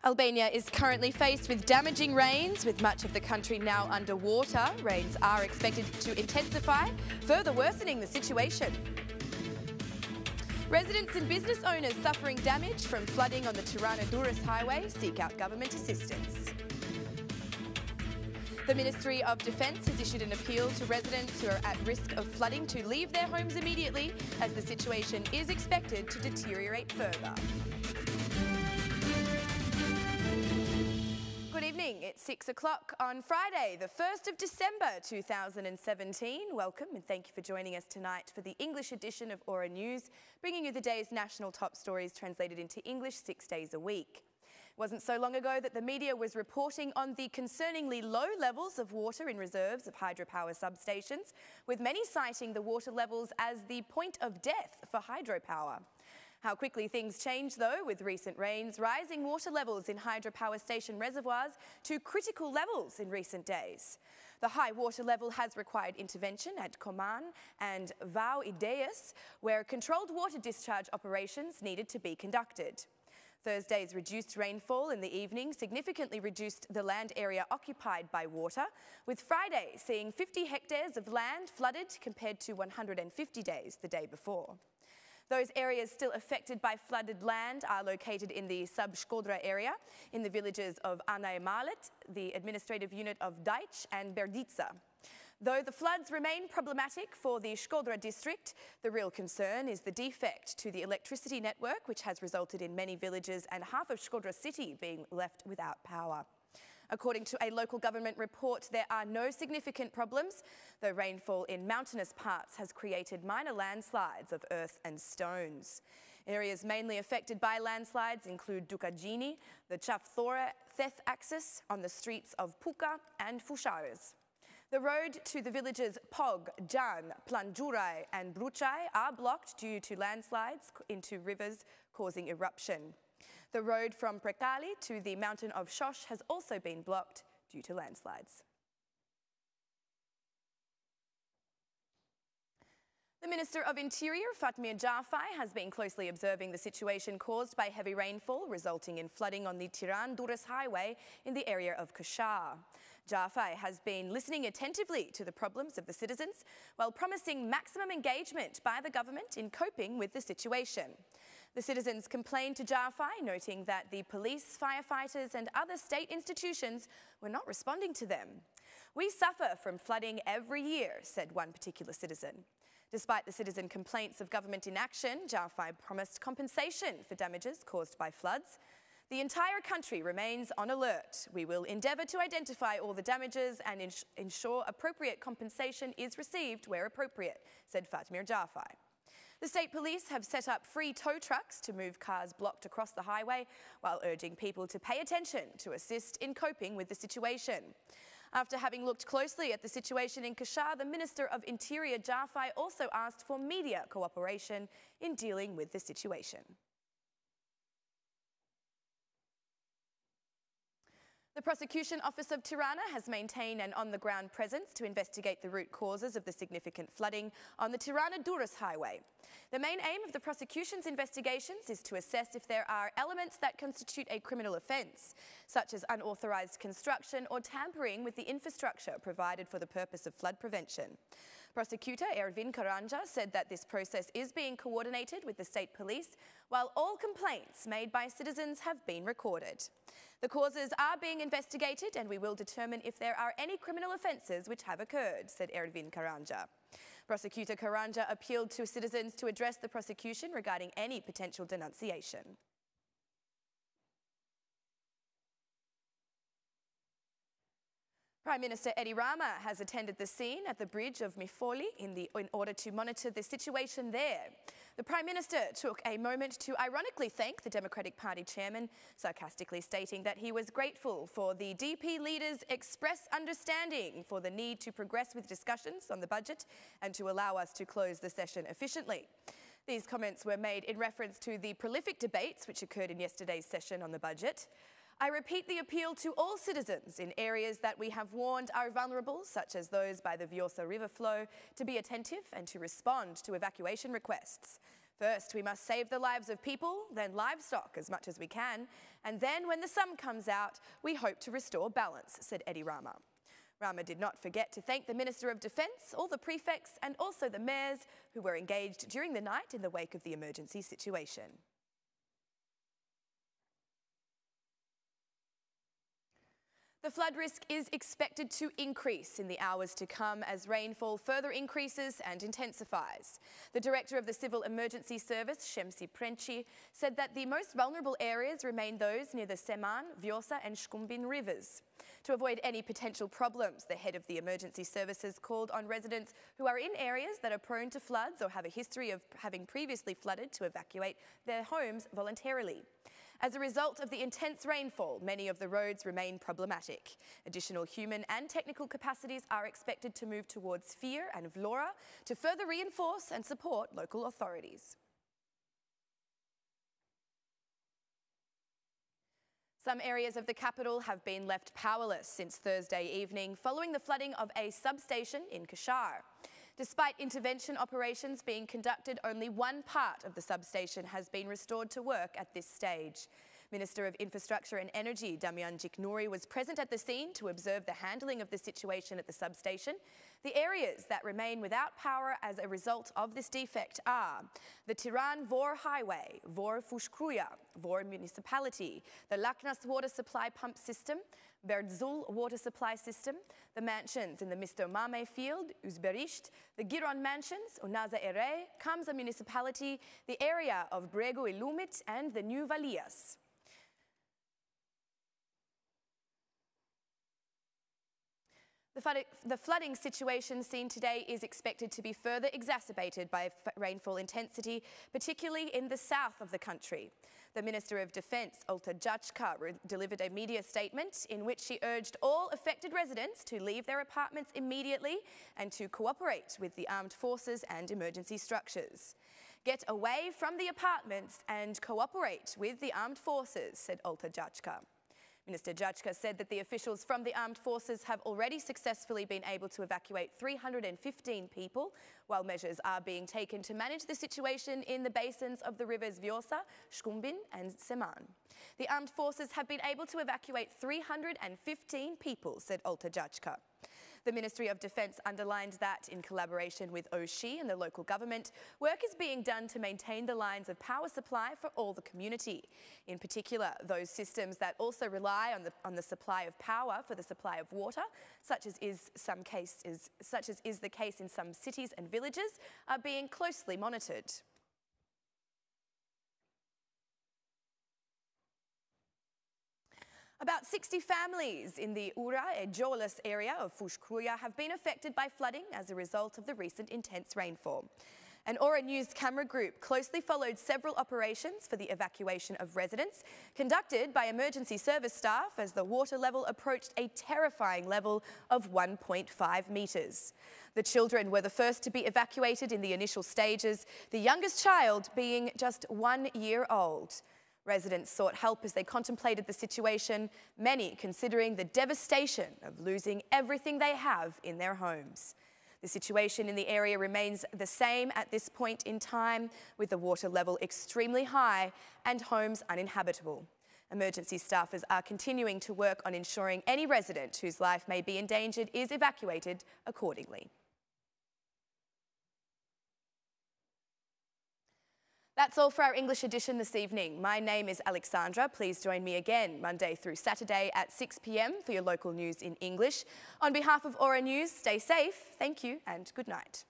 Albania is currently faced with damaging rains, with much of the country now underwater. Rains are expected to intensify, further worsening the situation. Residents and business owners suffering damage from flooding on the Tiranë Durrës HWY seek out government assistance. The Ministry of Defence has issued an appeal to residents who are at risk of flooding to leave their homes immediately, as the situation is expected to deteriorate further. Good evening, it's 6 o'clock on Friday, the 1st of December 2017. Welcome and thank you for joining us tonight for the English edition of Aura News, bringing you the day's national top stories translated into English 6 days a week. It wasn't so long ago that the media was reporting on the concerningly low levels of water in reserves of hydropower substations, with many citing the water levels as the point of death for hydropower. How quickly things change, though, with recent rains, rising water levels in hydropower station reservoirs to critical levels in recent days. The high water level has required intervention at Koman and Vau Ideas, where controlled water discharge operations needed to be conducted. Thursday's reduced rainfall in the evening significantly reduced the land area occupied by water, with Friday seeing 50 hectares of land flooded compared to 150 days the day before. Those areas still affected by flooded land are located in the sub-Shkodra area, in the villages of Anaj Malet, the administrative unit of Dajč and Berdica. Though the floods remain problematic for the Shkodra district, the real concern is the defect to the electricity network, which has resulted in many villages and half of Shkodra city being left without power. According to a local government report, there are no significant problems, though rainfall in mountainous parts has created minor landslides of earth and stones. Areas mainly affected by landslides include Dukajini, the Chafthora Theth axis on the streets of Puka and Fushares. The road to the villages Pog, Jan, Planjurai and Bruchai are blocked due to landslides into rivers causing eruption. The road from Prekali to the mountain of Shosh has also been blocked due to landslides. The Minister of Interior, Fatmir Jafai, has been closely observing the situation caused by heavy rainfall resulting in flooding on the Tiranë Durrës HWY in the area of Kashar. Jafai has been listening attentively to the problems of the citizens while promising maximum engagement by the government in coping with the situation. The citizens complained to Jafai, noting that the police, firefighters and other state institutions were not responding to them. "We suffer from flooding every year," said one particular citizen. Despite the citizen complaints of government inaction, Jafai promised compensation for damages caused by floods. "The entire country remains on alert. We will endeavour to identify all the damages and ensure appropriate compensation is received where appropriate," said Fatmir Jafai. The state police have set up free tow trucks to move cars blocked across the highway, while urging people to pay attention to assist in coping with the situation. After having looked closely at the situation in Kashar, the Minister of Interior Jafai also asked for media cooperation in dealing with the situation. The Prosecution Office of Tirana has maintained an on-the-ground presence to investigate the root causes of the significant flooding on the Tiranë Durrës HWY. The main aim of the prosecution's investigations is to assess if there are elements that constitute a criminal offence, such as unauthorised construction or tampering with the infrastructure provided for the purpose of flood prevention. Prosecutor Ervin Karanja said that this process is being coordinated with the state police, while all complaints made by citizens have been recorded. The causes are being investigated and we will determine if there are any criminal offences which have occurred, said Ervin Karanja. Prosecutor Karanja appealed to citizens to address the prosecution regarding any potential denunciation. Prime Minister Edi Rama has attended the scene at the bridge of Mifoli in order to monitor the situation there. The Prime Minister took a moment to ironically thank the Democratic Party chairman, sarcastically stating that he was grateful for the DP leader's express understanding for the need to progress with discussions on the budget and to allow us to close the session efficiently. These comments were made in reference to the prolific debates which occurred in yesterday's session on the budget. "I repeat the appeal to all citizens in areas that we have warned are vulnerable, such as those by the Vjosa River flow, to be attentive and to respond to evacuation requests. First, we must save the lives of people, then livestock as much as we can, and then when the sun comes out, we hope to restore balance, said Eddie Rama. Rama did not forget to thank the Minister of Defence, all the prefects and also the mayors who were engaged during the night in the wake of the emergency situation. The flood risk is expected to increase in the hours to come as rainfall further increases and intensifies. The Director of the Civil Emergency Service, Shemsi Prenchi, said that the most vulnerable areas remain those near the Seman, Vjosa and Shkumbin rivers. To avoid any potential problems, the head of the emergency services called on residents who are in areas that are prone to floods or have a history of having previously flooded to evacuate their homes voluntarily. As a result of the intense rainfall, many of the roads remain problematic. Additional human and technical capacities are expected to move towards Fear and Vlora to further reinforce and support local authorities. Some areas of the capital have been left powerless since Thursday evening following the flooding of a substation in Kashar. Despite intervention operations being conducted, only one part of the substation has been restored to work at this stage. Minister of Infrastructure and Energy, Damian Jiknouri, was present at the scene to observe the handling of the situation at the substation. The areas that remain without power as a result of this defect are the Tiranë Durrës Highway, Vor Fushkruja, Vor Municipality, the Laknas Water Supply Pump System, Berdzul Water Supply System, the mansions in the Mr. Mame Field, Uzberisht, the Giron Mansions, Unaza Ere, Kamza Municipality, the area of Brego Ilumit and the New Valias. The flooding situation seen today is expected to be further exacerbated by rainfall intensity, particularly in the south of the country. The Minister of Defence, Olta Jachka, delivered a media statement in which she urged all affected residents to leave their apartments immediately and to cooperate with the armed forces and emergency structures. Get away from the apartments and cooperate with the armed forces, said Olta Jachka. Minister Jachka said that the officials from the armed forces have already successfully been able to evacuate 315 people, while measures are being taken to manage the situation in the basins of the rivers Vjosa, Shkumbin and Seman. The armed forces have been able to evacuate 315 people, said Olta Jachka. The Ministry of Defence underlined that, in collaboration with OSHI and the local government, work is being done to maintain the lines of power supply for all the community. In particular, those systems that also rely on the supply of power for the supply of water, such as is the case in some cities and villages, are being closely monitored. About 60 families in the Ura-Ejolas area of Fushkruja have been affected by flooding as a result of the recent intense rainfall. An Aura News camera group closely followed several operations for the evacuation of residents, conducted by emergency service staff as the water level approached a terrifying level of 1.5 metres. The children were the first to be evacuated in the initial stages, the youngest child being just 1 year old. Residents sought help as they contemplated the situation, many considering the devastation of losing everything they have in their homes. The situation in the area remains the same at this point in time, with the water level extremely high and homes uninhabitable. Emergency staffers are continuing to work on ensuring any resident whose life may be endangered is evacuated accordingly. That's all for our English edition this evening. My name is Alexandra. Please join me again Monday through Saturday at 6 p.m. for your local news in English. On behalf of Aura News, stay safe, thank you and good night.